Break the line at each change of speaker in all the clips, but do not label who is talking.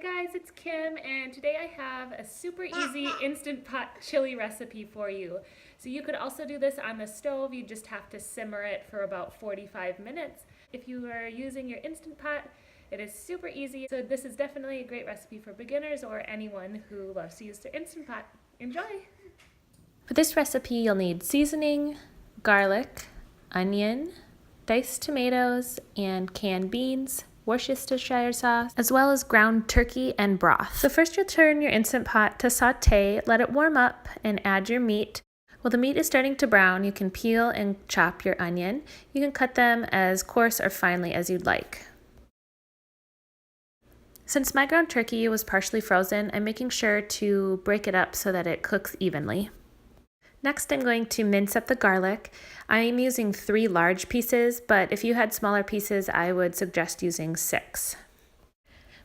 guys, it's Kim, and today I have a super easy Instant Pot chili recipe for you. So you could also do this on the stove. You just have to simmer it for about 45 minutes. If you are using your Instant Pot, it is super easy. So this is definitely a great recipe for beginners or anyone who loves to use their Instant Pot. Enjoy! For this recipe, you'll need seasoning, garlic, onion, diced tomatoes, and canned beans, Worcestershire sauce, as well as ground turkey and broth. So first you'll turn your Instant Pot to sauté, let it warm up, and add your meat. While the meat is starting to brown, you can peel and chop your onion. You can cut them as coarse or finely as you'd like. Since my ground turkey was partially frozen, I'm making sure to break it up so that it cooks evenly. Next, I'm going to mince up the garlic. I'm using 3 large pieces, but if you had smaller pieces, I would suggest using 6.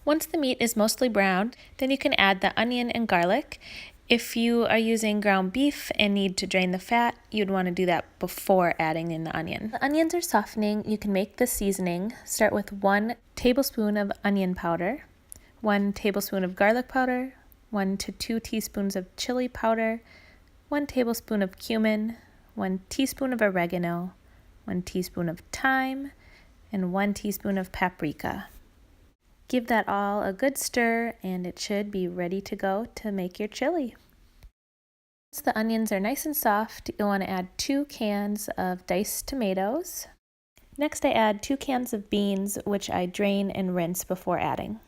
Once the meat is mostly browned, then you can add the onion and garlic. If you are using ground beef and need to drain the fat, you'd want to do that before adding in the onion. The onions are softening. You can make the seasoning. Start with 1 tablespoon of onion powder, 1 tablespoon of garlic powder, 1 to 2 teaspoons of chili powder, 1 tablespoon of cumin, 1 teaspoon of oregano, 1 teaspoon of thyme, and 1 teaspoon of paprika. Give that all a good stir and it should be ready to go to make your chili. Once the onions are nice and soft, you'll want to add 2 cans of diced tomatoes. Next I add 2 cans of beans, which I drain and rinse before adding.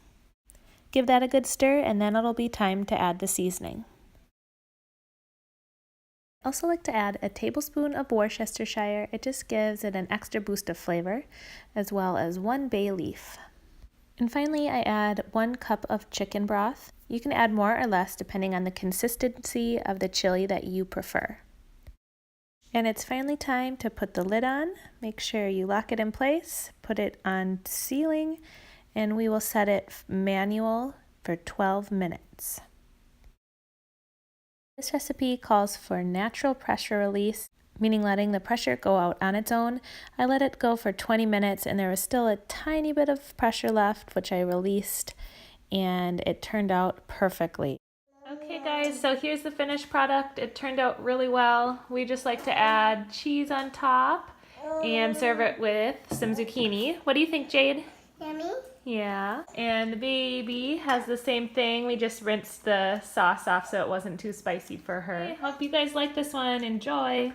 Give that a good stir and then it'll be time to add the seasoning. I also like to add a tablespoon of Worcestershire. It just gives it an extra boost of flavor, as well as 1 bay leaf. And finally, I add 1 cup of chicken broth. You can add more or less depending on the consistency of the chili that you prefer. And it's finally time to put the lid on. Make sure you lock it in place, put it on sealing, and we will set it manual for 12 minutes. This recipe calls for natural pressure release, meaning letting the pressure go out on its own. I let it go for 20 minutes and there was still a tiny bit of pressure left, which I released, and it turned out perfectly. Okay guys, so here's the finished product. It turned out really well. We just like to add cheese on top and serve it with some zucchini. What do you think, Jade?
Yummy.
Yeah, and the baby has the same thing. We just rinsed the sauce off so it wasn't too spicy for her. Hope you guys like this one. Enjoy!